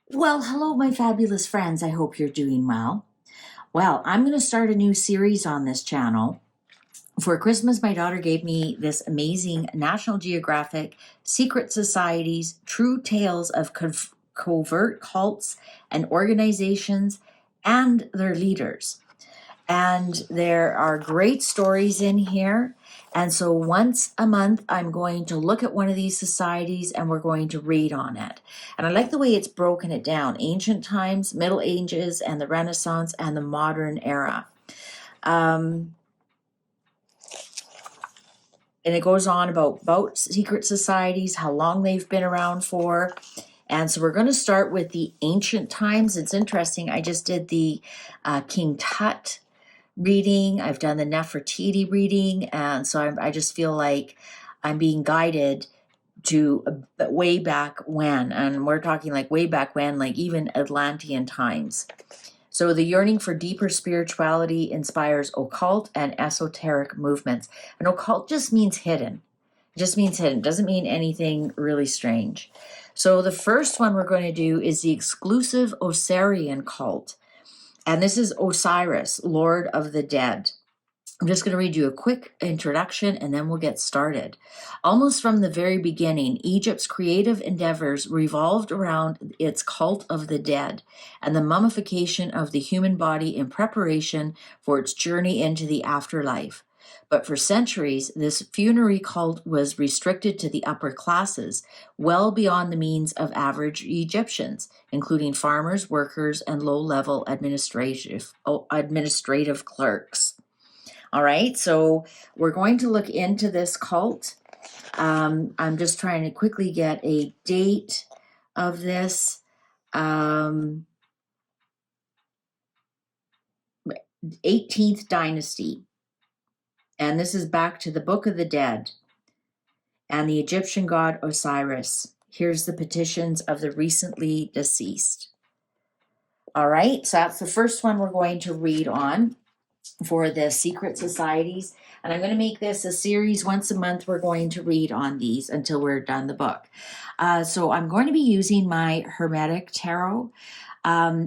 Well, hello, my fabulous friends. I hope you're doing well. Well, I'm going to start a new series on this channel. For Christmas, my daughter gave me this amazing National Geographic Secret Societies True Tales of Covert Cults and Organizations and Their Leaders. And there are great stories in here. And so once a month, I'm going to look at one of these societies and we're going to read on it. And I like the way it's broken it down: ancient times, Middle Ages, and the Renaissance, and the modern era. And it goes on about secret societies, how long they've been around for. And so we're going to start with the ancient times. It's interesting. I just did the King Tut reading. I've done the Nefertiti reading. And so I just feel like I'm being guided to way back when. And we're talking like way back when, like even Atlantean times. So the yearning for deeper spirituality inspires occult and esoteric movements. And occult just means hidden. It just means hidden. It doesn't mean anything really strange. So the first one we're going to do is the exclusive Osirian cult. And this is Osiris, Lord of the Dead. I'm just going to read you a quick introduction and then we'll get started. Almost from the very beginning, Egypt's creative endeavors revolved around its cult of the dead and the mummification of the human body in preparation for its journey into the afterlife. But for centuries, this funerary cult was restricted to the upper classes, well beyond the means of average Egyptians, including farmers, workers, and low-level administrative clerks. All right, so we're going to look into this cult. I'm just trying to quickly get a date of this. 18th dynasty. And this is back to the Book of the Dead and the Egyptian god Osiris. Here's the petitions of the recently deceased. All right, so that's the first one we're going to read on for the secret societies. And I'm going to make this a series. Once a month, we're going to read on these until we're done the book. So I'm going to be using my Hermetic Tarot.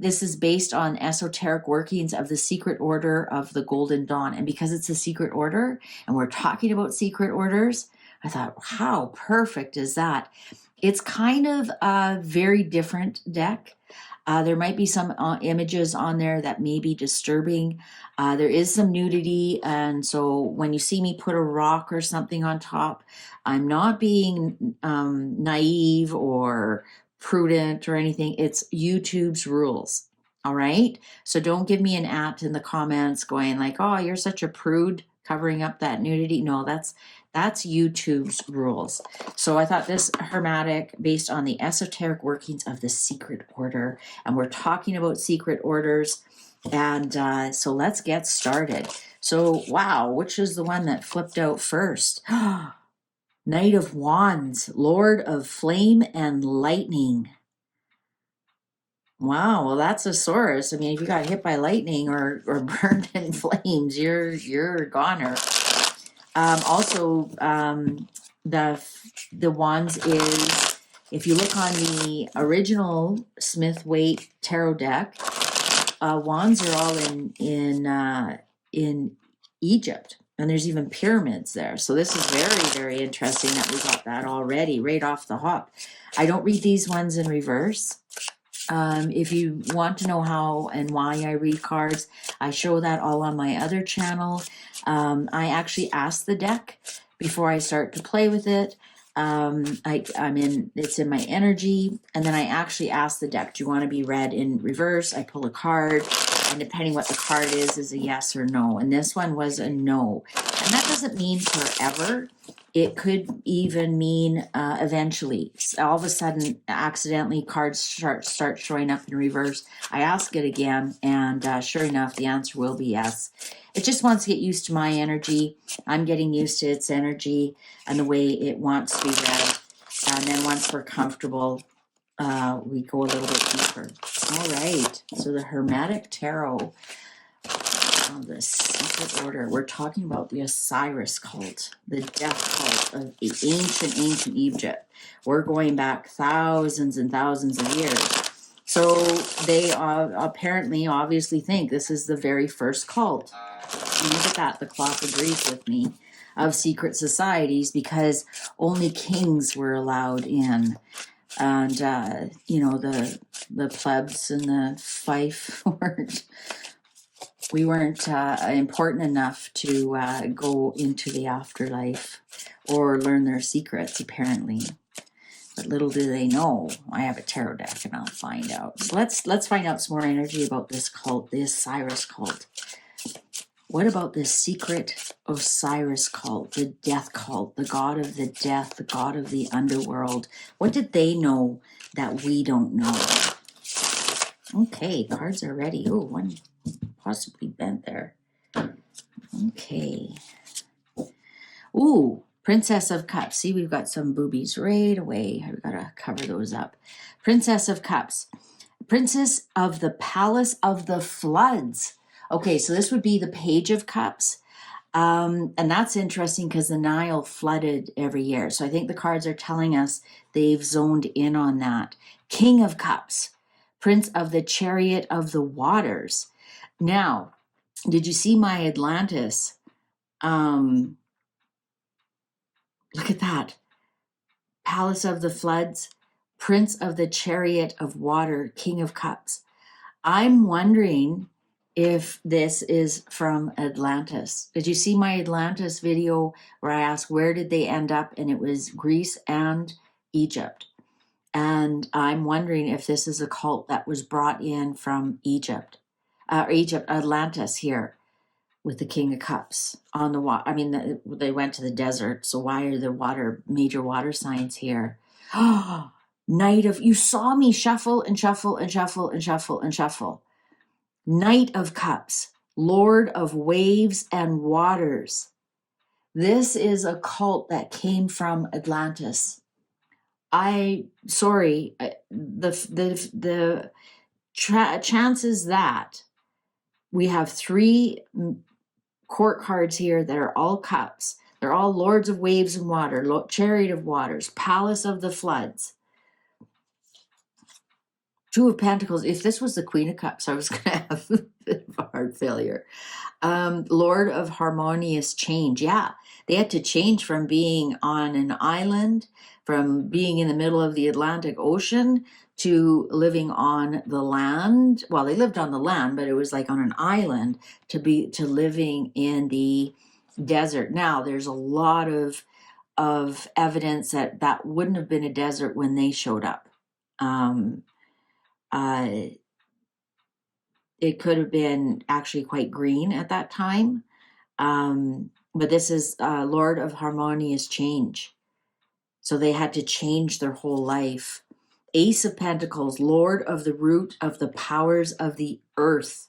This is based on esoteric workings of the secret order of the Golden Dawn. And because it's a secret order and we're talking about secret orders, I thought, how perfect is that? It's kind of a very different deck. There might be some images on there that may be disturbing. There is some nudity. And so when you see me put a rock or something on top, I'm not being naive or prudent or anything. It's YouTube's rules. All right. So don't give me an at in the comments going like, oh, you're such a prude covering up that nudity. No, that's YouTube's rules. So I thought this hermetic based on the esoteric workings of the secret order. And we're talking about secret orders. And so let's get started. So, wow, which is the one that flipped out first? Knight of Wands, Lord of Flame and Lightning. Wow, well, that's Osiris. I mean, if you got hit by lightning or burned in flames, you're a goner. Also, the wands is, if you look on the original Smith-Waite tarot deck, wands are all in Egypt. And there's even pyramids there. So this is very, very interesting that we got that already right off the hop. I don't read these ones in reverse. If you want to know how and why I read cards, I show that all on my other channel. I actually ask the deck before I start to play with it. It's in my energy, and then I actually ask the deck, do you want to be read in reverse? I pull a card, and depending what the card is a yes or no. And this one was a no. And that doesn't mean forever. It could even mean eventually. All of a sudden, accidentally, cards start showing up in reverse. I ask it again, and sure enough, the answer will be yes. It just wants to get used to my energy. I'm getting used to its energy and the way it wants to be read. And then once we're comfortable, we go a little bit deeper. All right, so the Hermetic Tarot of the secret order. We're talking about the Osiris cult, the death cult of ancient Egypt. We're going back thousands and thousands of years. So they apparently obviously think this is the very first cult. Look at that, the clock agrees with me, of secret societies, because only kings were allowed in. And, the plebs and the fief we weren't important enough to go into the afterlife or learn their secrets, apparently. But little do they know, I have a tarot deck and I'll find out. So let's find out some more energy about this cult, the Osiris cult. What about this secret Osiris cult, the death cult, the god of the death, the god of the underworld? What did they know that we don't know? Okay, cards are ready. Oh, one possibly bent there. Okay. Ooh, Princess of Cups. See, we've got some boobies right away. I've got to cover those up. Princess of Cups. Princess of the Palace of the Floods. Okay, so this would be the Page of Cups. And that's interesting because the Nile flooded every year. So I think the cards are telling us they've zoned in on that. King of Cups. Prince of the Chariot of the Waters. Now, did you see my Atlantis? Look at that. Palace of the Floods, Prince of the Chariot of Water, King of Cups. I'm wondering if this is from Atlantis. Did you see my Atlantis video where I asked where did they end up? And it was Greece and Egypt. And I'm wondering if this is a cult that was brought in from Egypt, Atlantis here, with the King of Cups on the water. I mean, they went to the desert, so why are the major water signs here? Knight of, you saw me shuffle and shuffle and shuffle and shuffle and shuffle. Knight of Cups, Lord of Waves and Waters. This is a cult that came from Atlantis. The chances that we have 3 court cards here that are all cups. They're all Lords of Waves and Water, Chariot of Waters, Palace of the Floods. 2 of Pentacles. If this was the Queen of Cups, I was going to have a bit of a heart failure. Lord of Harmonious Change. Yeah, they had to change from being on an island, from being in the middle of the Atlantic Ocean, to living on the land. Well, they lived on the land, but it was like on an island, to living in the desert. Now, there's a lot of evidence that wouldn't have been a desert when they showed up. It could have been actually quite green at that time. But this is Lord of Harmonious Change. So they had to change their whole life. Ace of Pentacles, Lord of the Root of the Powers of the Earth.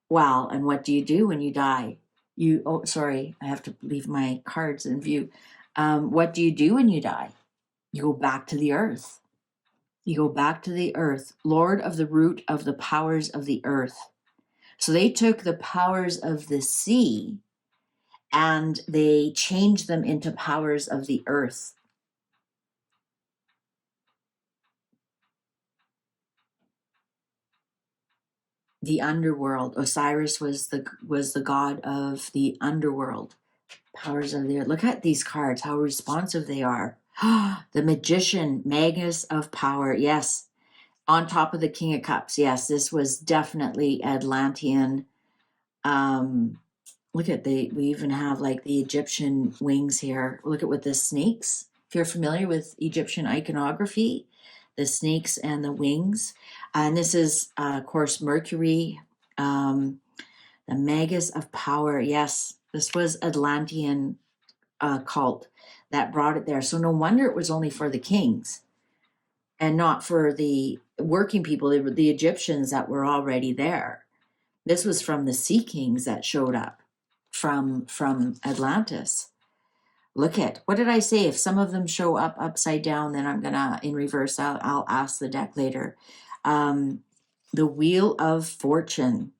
Wow, and what do you do when you die? I have to leave my cards in view. What do you do when you die? You go back to the earth. You go back to the earth, Lord of the Root of the Powers of the Earth. So they took the powers of the sea and they changed them into powers of the earth. The underworld. Osiris was the god of the underworld. Powers of the earth. Look at these cards, how responsive they are. The Magician, Magus of Power. Yes. On top of the King of Cups. Yes, this was definitely Atlantean. Look at we even have like the Egyptian wings here. Look at what the snakes. If you're familiar with Egyptian iconography, the snakes and the wings. And this is, of course, Mercury, the Magus of Power. Yes, this was Atlantean cult that brought it there. So no wonder it was only for the kings and not for the working people, the Egyptians that were already there. This was from the sea kings that showed up from Atlantis. Look at, what did I say? If some of them show up upside down, then I'm gonna, in reverse, I'll ask the deck later. The Wheel of Fortune.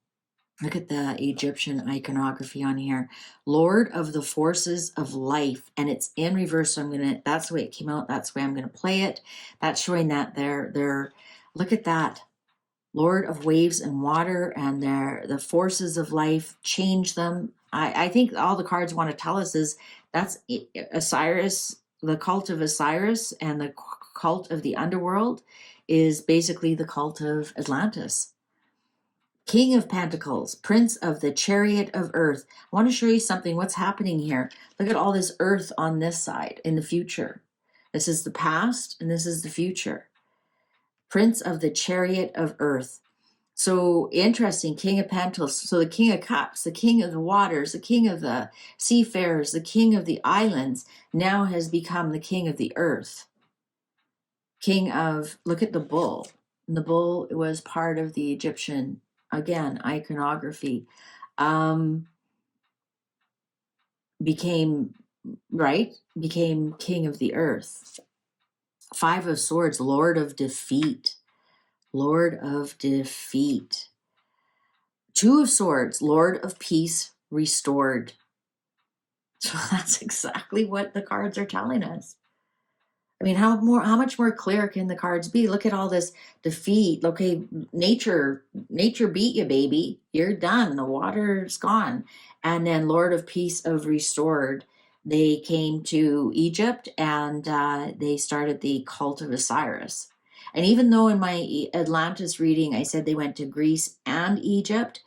Look at the Egyptian iconography on here. Lord of the Forces of Life. And it's in reverse, so that's the way it came out. That's the way I'm gonna play it. That's showing that they're Look at that. Lord of waves and water, and the forces of life change them. I think all the cards want to tell us is that's Osiris, the cult of Osiris, and the cult of the underworld is basically the cult of Atlantis. King of Pentacles, Prince of the Chariot of Earth. I want to show you something. What's happening here? Look at all this earth on this side in the future. This is the past, and this is the future. Prince of the Chariot of Earth. So interesting, King of Pentacles. So the King of Cups, the King of the Waters, the King of the Seafarers, the King of the Islands, now has become the King of the Earth. King of, look at the bull. And the bull was part of the Egyptian, again, iconography. Became King of the Earth. Five of Swords, Lord of Defeat. Lord of Defeat. Two of Swords, Lord of Peace restored. So that's exactly what the cards are telling us. I mean, how much more clear can the cards be? Look at all this defeat. Okay, nature beat you, baby. You're done. The water's gone. And then Lord of Peace of restored. They came to Egypt and they started the cult of Osiris. And even though in my Atlantis reading I said they went to Greece and Egypt,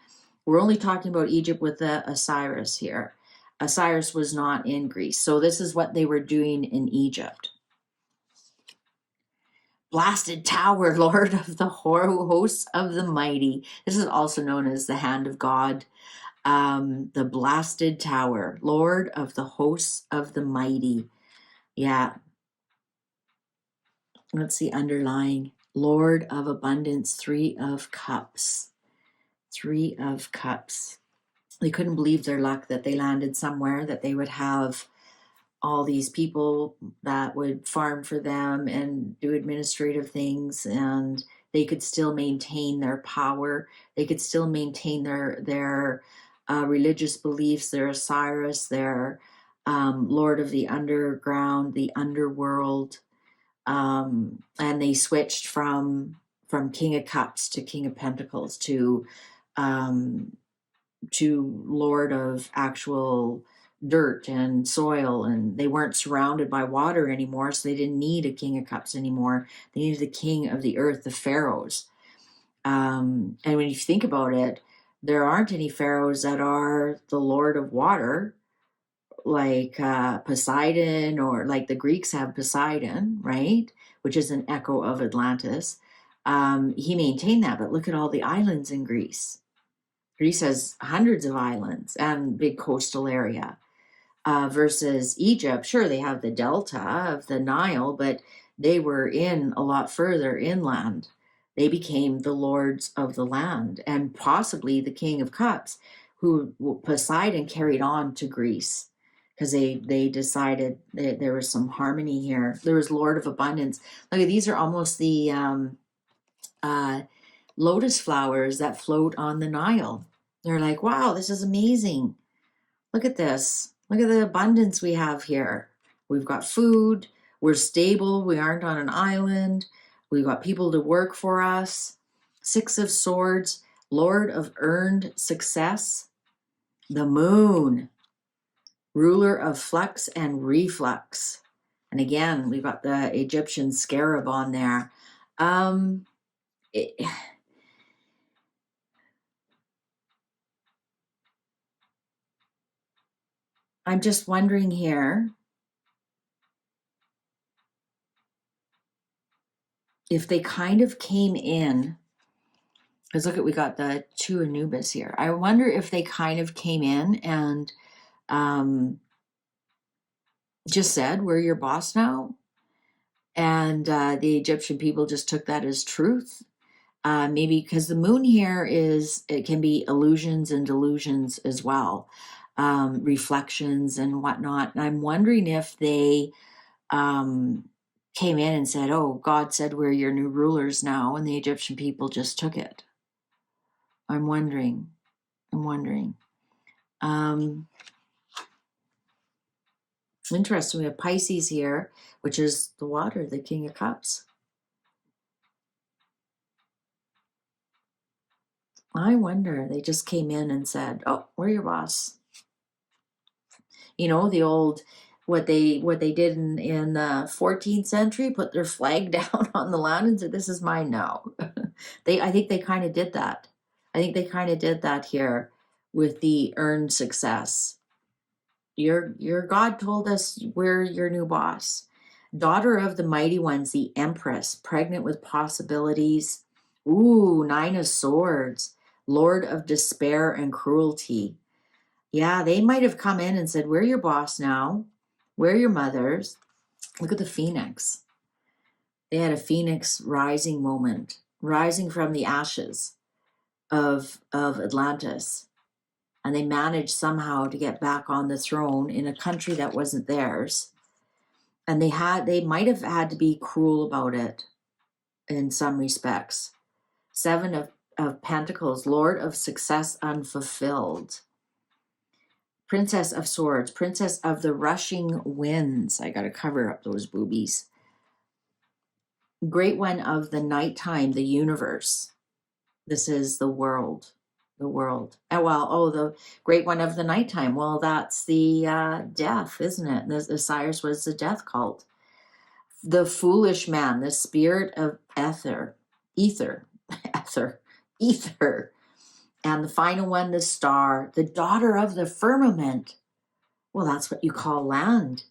we're only talking about Egypt with the Osiris here. Osiris was not in Greece. So this is what they were doing in Egypt. Blasted Tower, Lord of the hosts of the mighty. This is also known as the Hand of God. The Blasted Tower, Lord of the hosts of the mighty. Yeah. Let's see, underlying. Lord of abundance, Three of Cups. Three of Cups. They couldn't believe their luck that they landed somewhere, that they would have all these people that would farm for them and do administrative things, and they could still maintain their power. They could still maintain their religious beliefs, their Osiris, their Lord of the underground, the underworld. And they switched from King of Cups to King of Pentacles to Lord of actual dirt and soil, and they weren't surrounded by water anymore, so they didn't need a King of Cups anymore. They needed the King of the Earth, the pharaohs. And when you think about it, there aren't any pharaohs that are the Lord of Water, like Poseidon, or like the Greeks have Poseidon, right? Which is an echo of Atlantis. He maintained that, but look at all the islands in Greece. Greece has hundreds of islands and big coastal area. Versus Egypt, sure, they have the delta of the Nile, but they were in a lot further inland. They became the lords of the land, and possibly the King of Cups, who Poseidon carried on to Greece, because they decided that there was some harmony here. There was Lord of Abundance. Look, these are almost the lotus flowers that float on the Nile. They're like, wow, this is amazing. Look at this. Look at the abundance we have here. We've got food. We're stable. We aren't on an island. We've got people to work for us. Six of Swords, Lord of earned success. The Moon, ruler of flux and reflux. And again, we've got the Egyptian scarab on there. I'm just wondering here if they kind of came in, because look at, we got the two Anubis here. I wonder if they kind of came in and just said, we're your boss now. And the Egyptian people just took that as truth. Maybe because the moon here it can be illusions and delusions as well. Reflections and whatnot. And I'm wondering if they came in and said, oh, God said we're your new rulers now, and the Egyptian people just took it. I'm wondering. Interesting. We have Pisces here, which is the water, the King of Cups. I wonder, they just came in and said, oh, we're your boss. You know, the old, what they did in the 14th century, put their flag down on the land and said, this is mine now. I think they kind of did that. I think they kind of did that here with the earned success. Your God told us we're your new boss. Daughter of the mighty ones, the empress, pregnant with possibilities. Ooh, 9 of swords, lord of despair and cruelty. Yeah, they might have come in and said, we're your boss now. We're your mothers. Look at the phoenix. They had a phoenix rising moment, rising from the ashes of Atlantis. And they managed somehow to get back on the throne in a country that wasn't theirs. And they might have had to be cruel about it in some respects. 7 of Pentacles, Lord of Success Unfulfilled. Princess of Swords, Princess of the Rushing Winds. I got to cover up those boobies. Great One of the Nighttime, the Universe. This is the world. The world. The Great One of the Nighttime. Well, that's the death, isn't it? The Osiris was the death cult. The Foolish Man, the spirit of ether. And the final one, the star, the daughter of the firmament. Well, that's what you call land,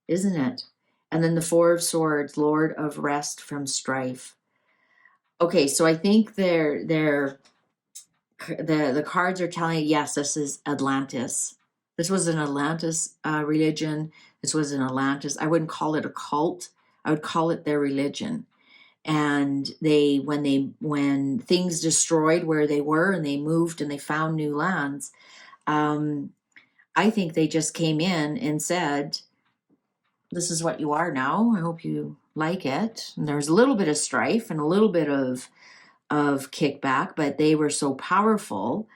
isn't it? And then the 4 of Swords, Lord of Rest from Strife. Okay, so I think the cards are telling you, yes, this is Atlantis. This was an Atlantis religion. This was an Atlantis. I wouldn't call it a cult. I would call it their religion. And when things destroyed where they were and they moved and they found new lands, I think they just came in and said, this is what you are now. I hope you like it. And there's a little bit of strife and a little bit of kickback, but they were so powerful.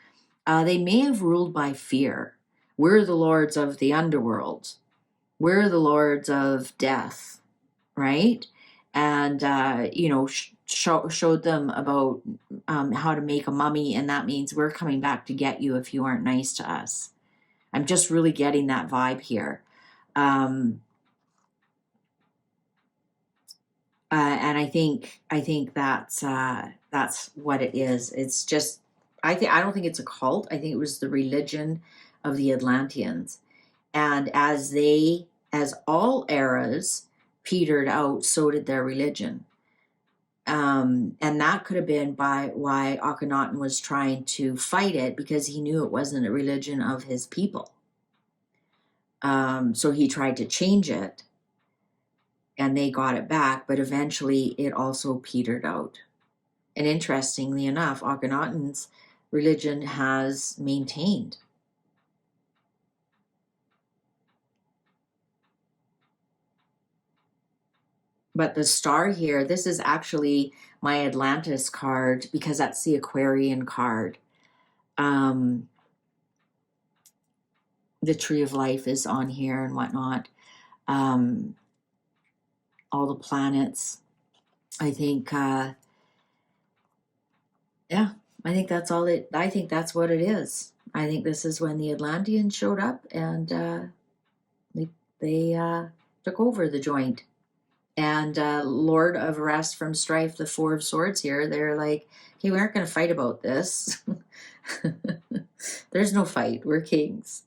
They may have ruled by fear. We're the lords of the underworld. We're the lords of death, right? And, showed them about how to make a mummy. And that means we're coming back to get you if you aren't nice to us. I'm just really getting that vibe here. And I think that's what it is. It's just, I don't think it's a cult. I think it was the religion of the Atlanteans. And as all eras petered out, so did their religion. And that could have been why Akhenaten was trying to fight it, because he knew it wasn't a religion of his people. So he tried to change it, and they got it back, but eventually it also petered out. And interestingly enough, Akhenaten's religion has maintained. But the star here, this is actually my Atlantis card, because that's the Aquarian card. The Tree of Life is on here and whatnot. All the planets. I think, I think that's all I think that's what it is. I think this is when the Atlanteans showed up and they took over the joint. And Lord of Rest from Strife, the 4 of Swords here, they're like, okay, we aren't going to fight about this. There's no fight. We're kings.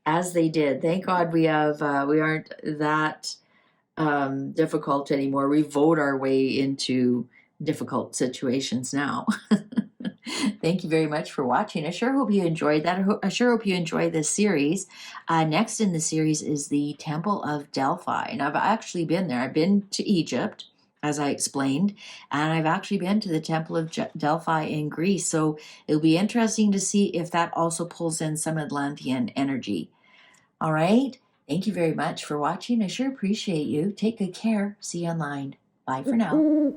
As they did. Thank God we aren't that difficult anymore. We vote our way into difficult situations now. Thank you very much for watching. I sure hope you enjoyed that. I sure hope you enjoy this series. Next in the series is the Temple of Delphi. And I've actually been there. I've been to Egypt, as I explained, and I've actually been to the Temple of Delphi in Greece. So it'll be interesting to see if that also pulls in some Atlantean energy. All right. Thank you very much for watching. I sure appreciate you. Take good care. See you online. Bye for now.